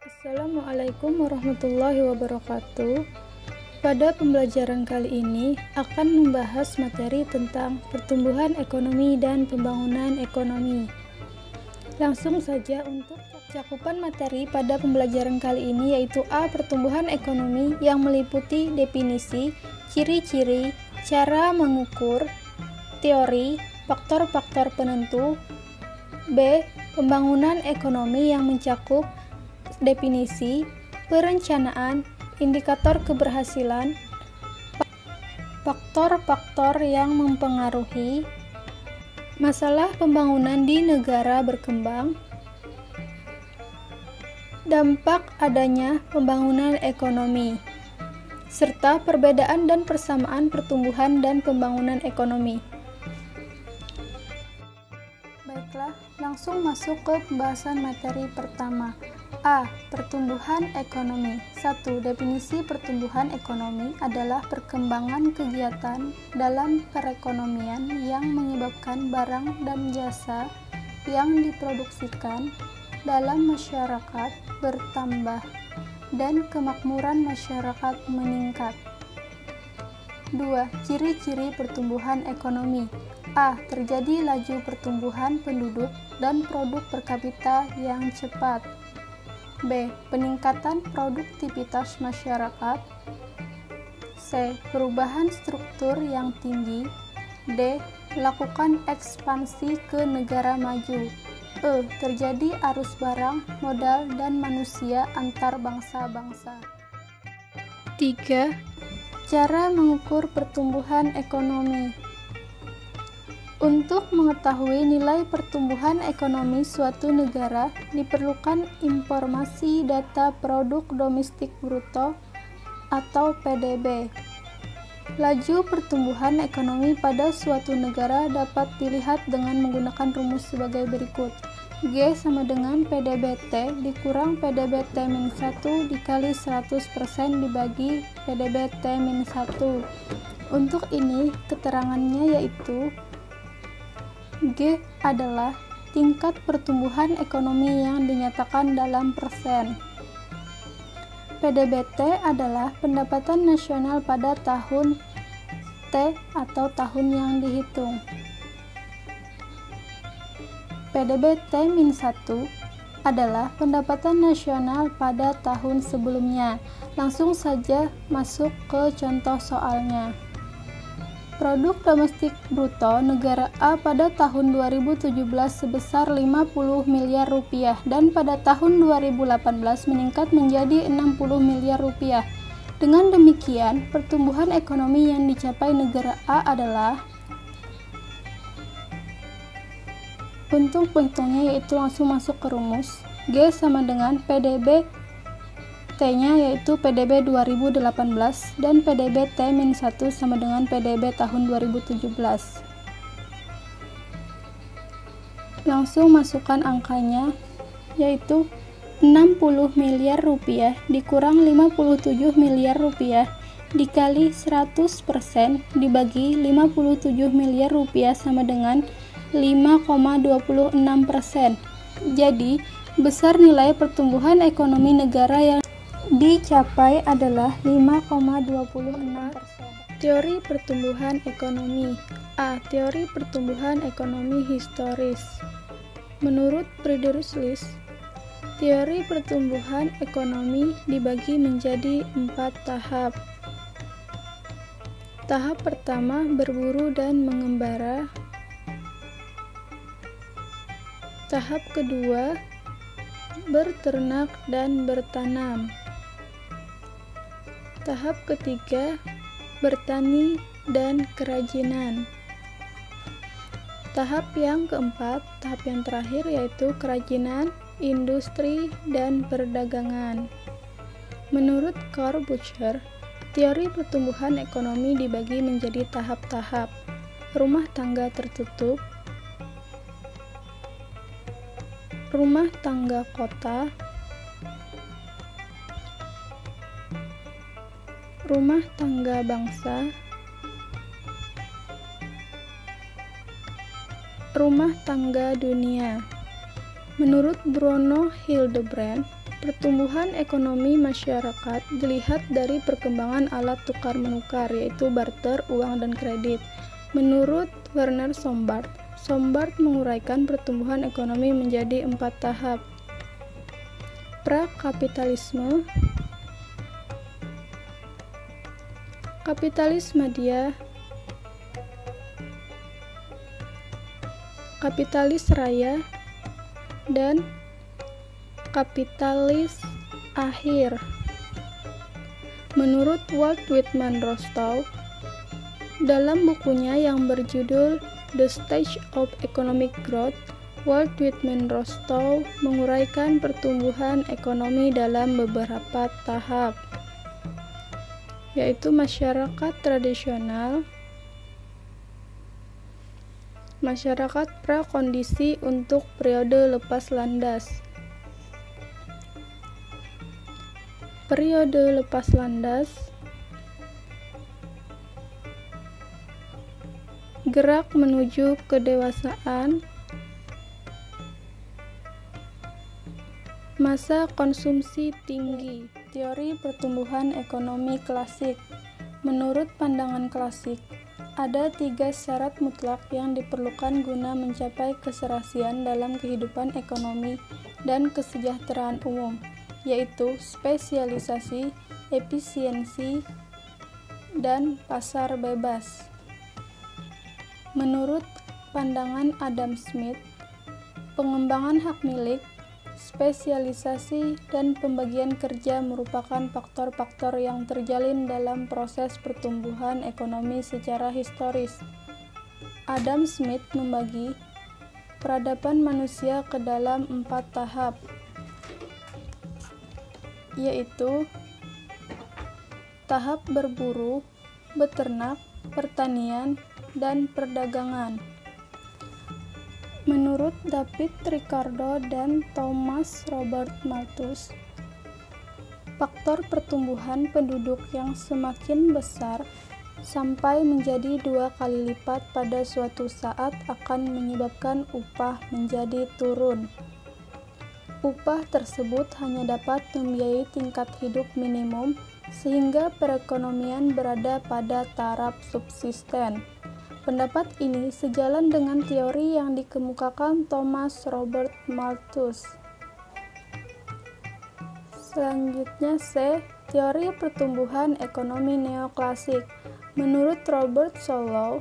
Assalamualaikum warahmatullahi wabarakatuh. Pada pembelajaran kali ini akan membahas materi tentang pertumbuhan ekonomi dan pembangunan ekonomi. Langsung saja untuk cakupan materi pada pembelajaran kali ini yaitu A. Pertumbuhan ekonomi yang meliputi definisi, ciri-ciri, cara mengukur, teori, faktor-faktor penentu. B. Pembangunan ekonomi yang mencakup definisi, perencanaan, indikator keberhasilan, faktor-faktor yang mempengaruhi, masalah pembangunan di negara berkembang, dampak adanya pembangunan ekonomi, serta perbedaan dan persamaan pertumbuhan dan pembangunan ekonomi. Baiklah, langsung masuk ke pembahasan materi pertama. A. Pertumbuhan ekonomi. 1. Definisi pertumbuhan ekonomi adalah perkembangan kegiatan dalam perekonomian yang menyebabkan barang dan jasa yang diproduksikan dalam masyarakat bertambah dan kemakmuran masyarakat meningkat. 2. Ciri-ciri pertumbuhan ekonomi. A. Terjadi laju pertumbuhan penduduk dan produk per kapita yang cepat. B. Peningkatan produktivitas masyarakat. C. Perubahan struktur yang tinggi. D. Lakukan ekspansi ke negara maju. E. Terjadi arus barang, modal, dan manusia antar bangsa-bangsa. 3. Cara mengukur pertumbuhan ekonomi. Untuk mengetahui nilai pertumbuhan ekonomi suatu negara, diperlukan informasi data produk domestik bruto atau PDB. Laju pertumbuhan ekonomi pada suatu negara dapat dilihat dengan menggunakan rumus sebagai berikut. G sama dengan PDB-T dikurang PDB-T-1 dikali 100% dibagi PDB-T-1. Untuk ini, keterangannya yaitu G adalah tingkat pertumbuhan ekonomi yang dinyatakan dalam persen. PDB-T adalah pendapatan nasional pada tahun T atau tahun yang dihitung. PDB-T-1 adalah pendapatan nasional pada tahun sebelumnya. Langsung saja masuk ke contoh soalnya. Produk domestik bruto negara A pada tahun 2017 sebesar 50 miliar rupiah dan pada tahun 2018 meningkat menjadi 60 miliar rupiah. Dengan demikian, pertumbuhan ekonomi yang dicapai negara A adalah, untuk penghitungnya yaitu langsung masuk ke rumus, G sama dengan PDB T-nya yaitu PDB 2018 dan PDB T-1 sama dengan PDB tahun 2017. Langsung masukkan angkanya yaitu 60 miliar rupiah dikurang 57 miliar rupiah dikali 100% dibagi 57 miliar rupiah sama dengan 5,26%. Jadi, besar nilai pertumbuhan ekonomi negara yang dicapai adalah 5,26%. Teori pertumbuhan ekonomi. A. Teori pertumbuhan ekonomi historis. Menurut Friedrich List, teori pertumbuhan ekonomi dibagi menjadi 4 tahap. Tahap pertama berburu dan mengembara. Tahap kedua berternak dan bertanam. Tahap ketiga, bertani dan kerajinan. Tahap yang keempat, tahap yang terakhir yaitu kerajinan, industri, dan perdagangan. Menurut Karl Bucher, teori pertumbuhan ekonomi dibagi menjadi tahap-tahap. Rumah tangga tertutup, rumah tangga kota, rumah tangga bangsa, rumah tangga dunia. Menurut Bruno Hildebrand, Pertumbuhan ekonomi masyarakat dilihat dari perkembangan alat tukar-menukar, yaitu barter, uang, dan kredit. Menurut Werner Sombart, Sombart menguraikan pertumbuhan ekonomi menjadi 4 tahap. Prakapitalisme, kapitalis media, kapitalis raya, dan kapitalis akhir. Menurut Walt Whitman Rostow, dalam bukunya yang berjudul The Stage of Economic Growth, Walt Whitman Rostow menguraikan pertumbuhan ekonomi dalam beberapa tahap, yaitu masyarakat tradisional, masyarakat prakondisi untuk periode lepas landas. Periode lepas landas, gerak menuju kedewasaan, masa konsumsi tinggi. Teori pertumbuhan ekonomi klasik. Menurut pandangan klasik, ada 3 syarat mutlak yang diperlukan guna mencapai keserasian dalam kehidupan ekonomi dan kesejahteraan umum, yaitu spesialisasi, efisiensi, dan pasar bebas. Menurut pandangan Adam Smith, pengembangan hak milik, spesialisasi, dan pembagian kerja merupakan faktor-faktor yang terjalin dalam proses pertumbuhan ekonomi secara historis. Adam Smith membagi peradaban manusia ke dalam 4 tahap, yaitu tahap berburu, beternak, pertanian, dan perdagangan. Menurut David Ricardo dan Thomas Robert Malthus, faktor pertumbuhan penduduk yang semakin besar sampai menjadi 2 kali lipat pada suatu saat akan menyebabkan upah menjadi turun. Upah tersebut hanya dapat membiayai tingkat hidup minimum sehingga perekonomian berada pada taraf subsisten. Pendapat ini sejalan dengan teori yang dikemukakan Thomas Robert Malthus. Selanjutnya C. Teori pertumbuhan ekonomi neoklasik. Menurut Robert Solow,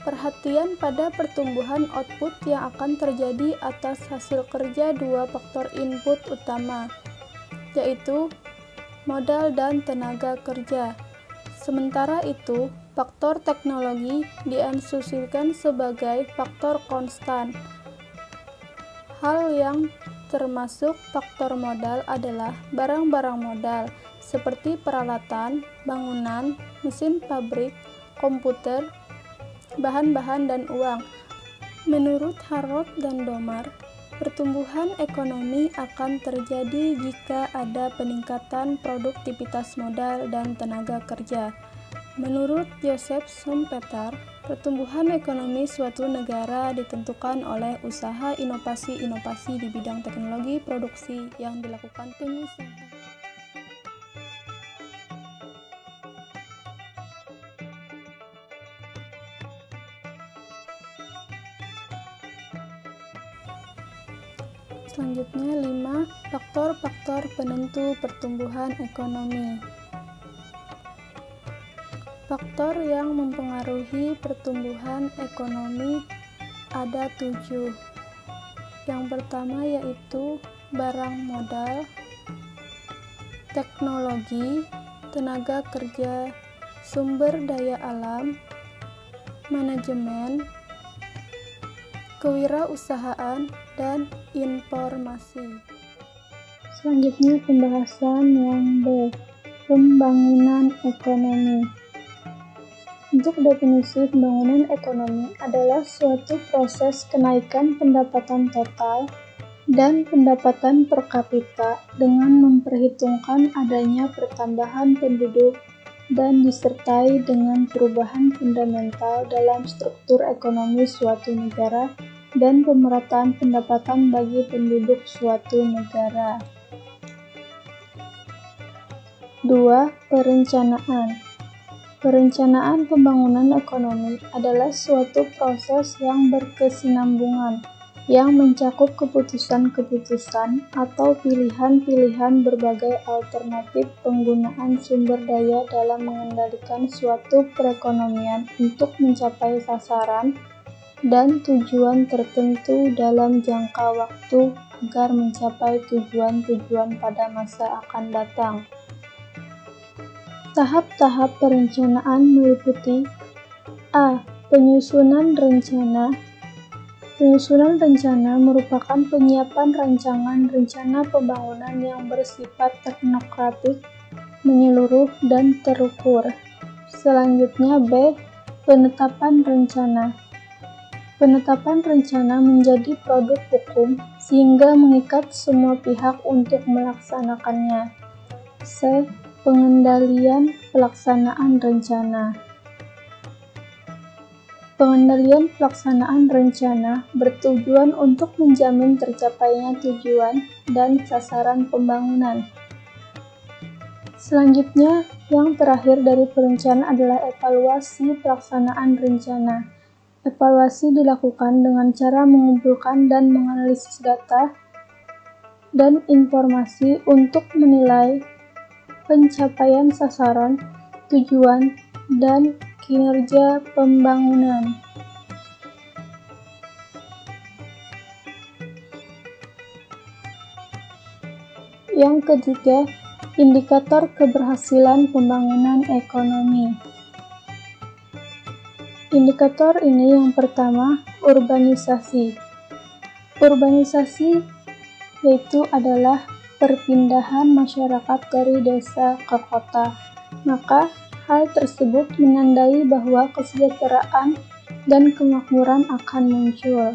perhatian pada pertumbuhan output yang akan terjadi atas hasil kerja 2 faktor input utama, yaitu modal dan tenaga kerja. Sementara itu, faktor teknologi diasumsikan sebagai faktor konstan. Hal yang termasuk faktor modal adalah barang-barang modal seperti peralatan, bangunan, mesin pabrik, komputer, bahan-bahan, dan uang. Menurut Harrod dan Domar, pertumbuhan ekonomi akan terjadi jika ada peningkatan produktivitas modal dan tenaga kerja. Menurut Joseph Schumpeter, pertumbuhan ekonomi suatu negara ditentukan oleh usaha inovasi-inovasi di bidang teknologi produksi yang dilakukan pengusaha. Selanjutnya 5. Faktor-faktor penentu pertumbuhan ekonomi. Faktor yang mempengaruhi pertumbuhan ekonomi ada 7. Yang pertama yaitu barang modal, teknologi, tenaga kerja, sumber daya alam, manajemen, kewirausahaan, dan informasi. Selanjutnya pembahasan yang B. Pembangunan ekonomi. Untuk definisi pembangunan ekonomi adalah suatu proses kenaikan pendapatan total dan pendapatan per kapita dengan memperhitungkan adanya pertambahan penduduk dan disertai dengan perubahan fundamental dalam struktur ekonomi suatu negara dan pemerataan pendapatan bagi penduduk suatu negara. 2. Perencanaan. Perencanaan pembangunan ekonomi adalah suatu proses yang berkesinambungan, yang mencakup keputusan-keputusan atau pilihan-pilihan berbagai alternatif penggunaan sumber daya dalam mengendalikan suatu perekonomian untuk mencapai sasaran dan tujuan tertentu dalam jangka waktu agar mencapai tujuan-tujuan pada masa akan datang. Tahap-tahap perencanaan meliputi A. Penyusunan rencana. Penyusunan rencana merupakan penyiapan rancangan rencana pembangunan yang bersifat teknokratik, menyeluruh, dan terukur. Selanjutnya B. Penetapan rencana. Penetapan rencana menjadi produk hukum sehingga mengikat semua pihak untuk melaksanakannya. C. Pengendalian pelaksanaan rencana. Pengendalian pelaksanaan rencana bertujuan untuk menjamin tercapainya tujuan dan sasaran pembangunan. Selanjutnya, yang terakhir dari perencanaan adalah evaluasi pelaksanaan rencana. Evaluasi dilakukan dengan cara mengumpulkan dan menganalisis data dan informasi untuk menilai pencapaian sasaran, tujuan, dan kinerja pembangunan. Yang ketiga, indikator keberhasilan pembangunan ekonomi. Indikator ini yang pertama, urbanisasi. Urbanisasi yaitu adalah perpindahan masyarakat dari desa ke kota. Maka, hal tersebut menandai bahwa kesejahteraan dan kemakmuran akan muncul.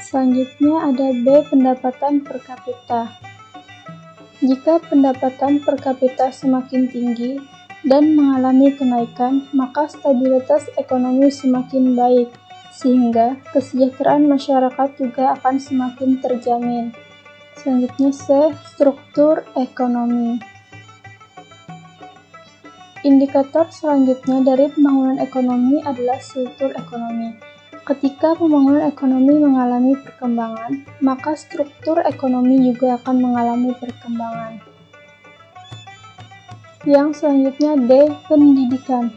Selanjutnya ada B. Pendapatan per kapita. Jika pendapatan per kapita semakin tinggi dan mengalami kenaikan, maka stabilitas ekonomi semakin baik, sehingga kesejahteraan masyarakat juga akan semakin terjamin. Selanjutnya C. Struktur ekonomi. Indikator selanjutnya dari pembangunan ekonomi adalah struktur ekonomi. Ketika pembangunan ekonomi mengalami perkembangan, maka struktur ekonomi juga akan mengalami perkembangan. Yang selanjutnya D. Pendidikan.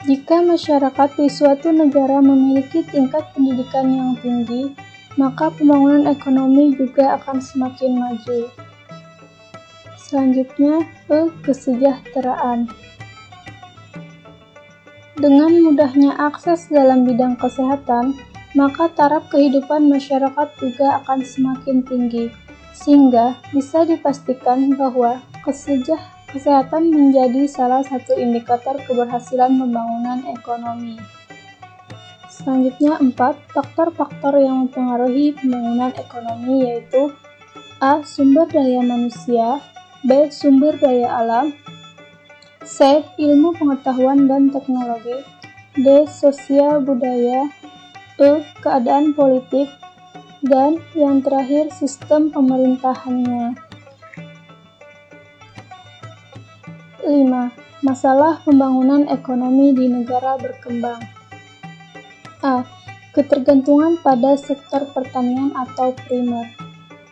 Jika masyarakat di suatu negara memiliki tingkat pendidikan yang tinggi, maka pembangunan ekonomi juga akan semakin maju. Selanjutnya, kesejahteraan. Dengan mudahnya akses dalam bidang kesehatan, maka taraf kehidupan masyarakat juga akan semakin tinggi, sehingga bisa dipastikan bahwa kesehatan menjadi salah satu indikator keberhasilan pembangunan ekonomi. Selanjutnya 4. Faktor-faktor yang mempengaruhi pembangunan ekonomi yaitu A. Sumber daya manusia, B. Sumber daya alam, C. Ilmu pengetahuan dan teknologi, D. Sosial budaya, E. Keadaan politik, dan yang terakhir sistem pemerintahannya. 5. Masalah pembangunan ekonomi di negara berkembang. A. Ketergantungan pada sektor pertanian atau primer.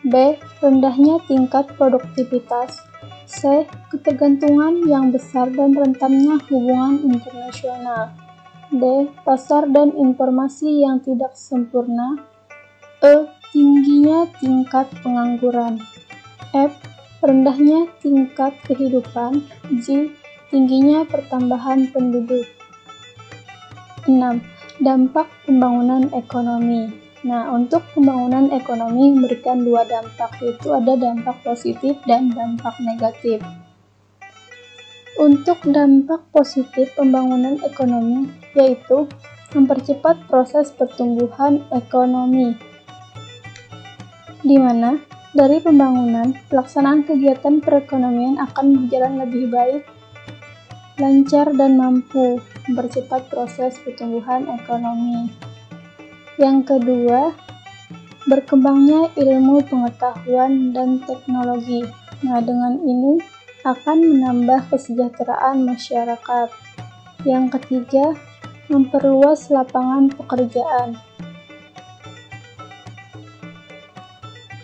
B. Rendahnya tingkat produktivitas. C. Ketergantungan yang besar dan rentannya hubungan internasional. D. Pasar dan informasi yang tidak sempurna. E. Tingginya tingkat pengangguran. F. Rendahnya tingkat kehidupan. G. Tingginya pertambahan penduduk. 6. Dampak pembangunan ekonomi. Nah, untuk pembangunan ekonomi memberikan dua dampak, yaitu ada dampak positif dan dampak negatif. Untuk dampak positif pembangunan ekonomi, yaitu mempercepat proses pertumbuhan ekonomi, di mana dari pembangunan, pelaksanaan kegiatan perekonomian akan berjalan lebih baik, lancar, dan mampu mempercepat proses pertumbuhan ekonomi. Yang kedua, berkembangnya ilmu pengetahuan dan teknologi. Nah, dengan ini akan menambah kesejahteraan masyarakat. Yang ketiga, memperluas lapangan pekerjaan.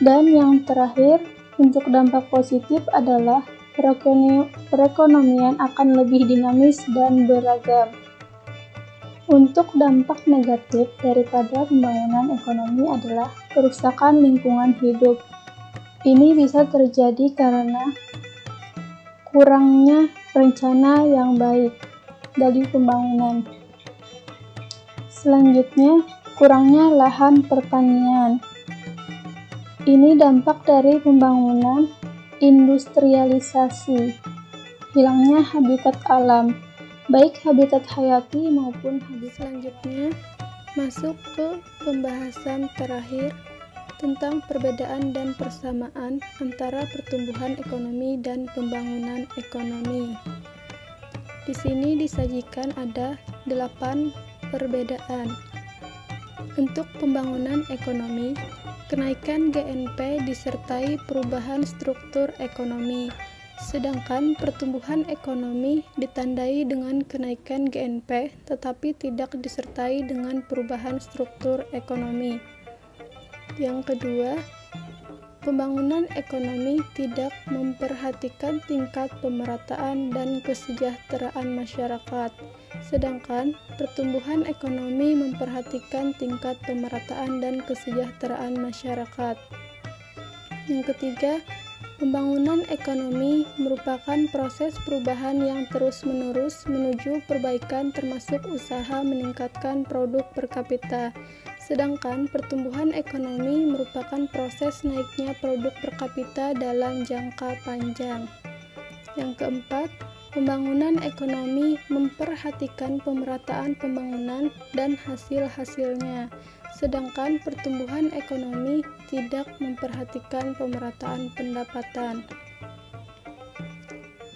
Dan yang terakhir, untuk dampak positif adalah perekonomian akan lebih dinamis dan beragam. Untuk dampak negatif daripada pembangunan ekonomi adalah kerusakan lingkungan hidup. Ini bisa terjadi karena kurangnya rencana yang baik dari pembangunan. Selanjutnya, kurangnya lahan pertanian. Ini dampak dari pembangunan industrialisasi, hilangnya habitat alam, baik habitat hayati maupun habitat. Selanjutnya, masuk ke pembahasan terakhir tentang perbedaan dan persamaan antara pertumbuhan ekonomi dan pembangunan ekonomi. Di sini disajikan ada 8 perbedaan. Untuk pembangunan ekonomi, kenaikan GNP disertai perubahan struktur ekonomi, sedangkan pertumbuhan ekonomi ditandai dengan kenaikan GNP tetapi tidak disertai dengan perubahan struktur ekonomi. Yang kedua, pembangunan ekonomi tidak memperhatikan tingkat pemerataan dan kesejahteraan masyarakat, sedangkan pertumbuhan ekonomi memperhatikan tingkat pemerataan dan kesejahteraan masyarakat. Yang ketiga, pembangunan ekonomi merupakan proses perubahan yang terus-menerus menuju perbaikan termasuk usaha meningkatkan produk per kapita. Sedangkan pertumbuhan ekonomi merupakan proses naiknya produk per kapita dalam jangka panjang. Yang keempat, pembangunan ekonomi memperhatikan pemerataan pembangunan dan hasil-hasilnya. Sedangkan pertumbuhan ekonomi tidak memperhatikan pemerataan pendapatan.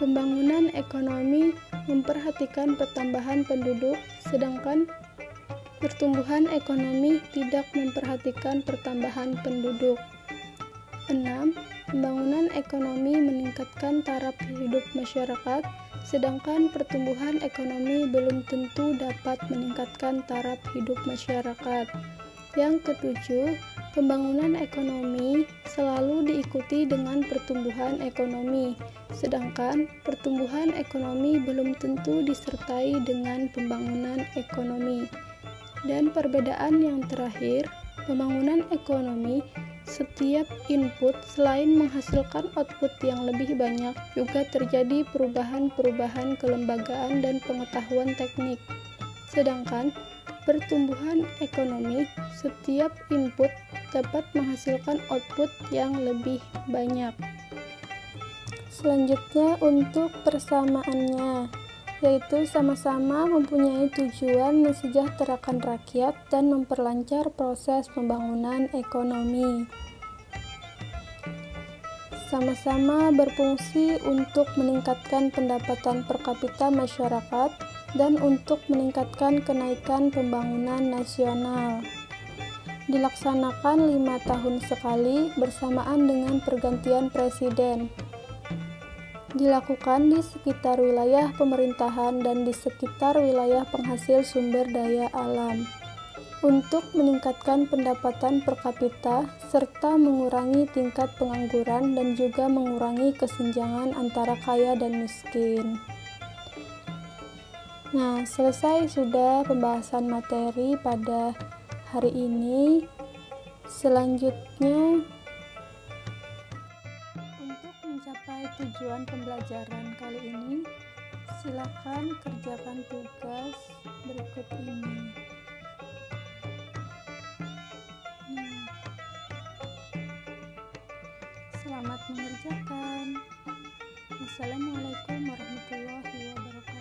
Pembangunan ekonomi memperhatikan pertambahan penduduk, sedangkan pertumbuhan ekonomi tidak memperhatikan pertambahan penduduk. 6. Pembangunan ekonomi meningkatkan taraf hidup masyarakat, sedangkan pertumbuhan ekonomi belum tentu dapat meningkatkan taraf hidup masyarakat. Yang ketujuh, pembangunan ekonomi selalu diikuti dengan pertumbuhan ekonomi, sedangkan pertumbuhan ekonomi belum tentu disertai dengan pembangunan ekonomi. Dan perbedaan yang terakhir, pembangunan ekonomi, setiap input selain menghasilkan output yang lebih banyak, juga terjadi perubahan-perubahan kelembagaan dan pengetahuan teknik. Sedangkan pertumbuhan ekonomi, setiap input dapat menghasilkan output yang lebih banyak. Selanjutnya untuk persamaannya, yaitu sama-sama mempunyai tujuan mensejahterakan rakyat dan memperlancar proses pembangunan ekonomi. Sama-sama berfungsi untuk meningkatkan pendapatan per kapita masyarakat dan untuk meningkatkan kenaikan pembangunan nasional. Dilaksanakan 5 tahun sekali bersamaan dengan pergantian presiden. Dilakukan di sekitar wilayah pemerintahan dan di sekitar wilayah penghasil sumber daya alam untuk meningkatkan pendapatan per kapita serta mengurangi tingkat pengangguran dan juga mengurangi kesenjangan antara kaya dan miskin. Nah, selesai sudah pembahasan materi pada hari ini. Selanjutnya, mencapai tujuan pembelajaran kali ini, silakan kerjakan tugas berikut ini. Selamat mengerjakan. Wassalamualaikum warahmatullahi wabarakatuh.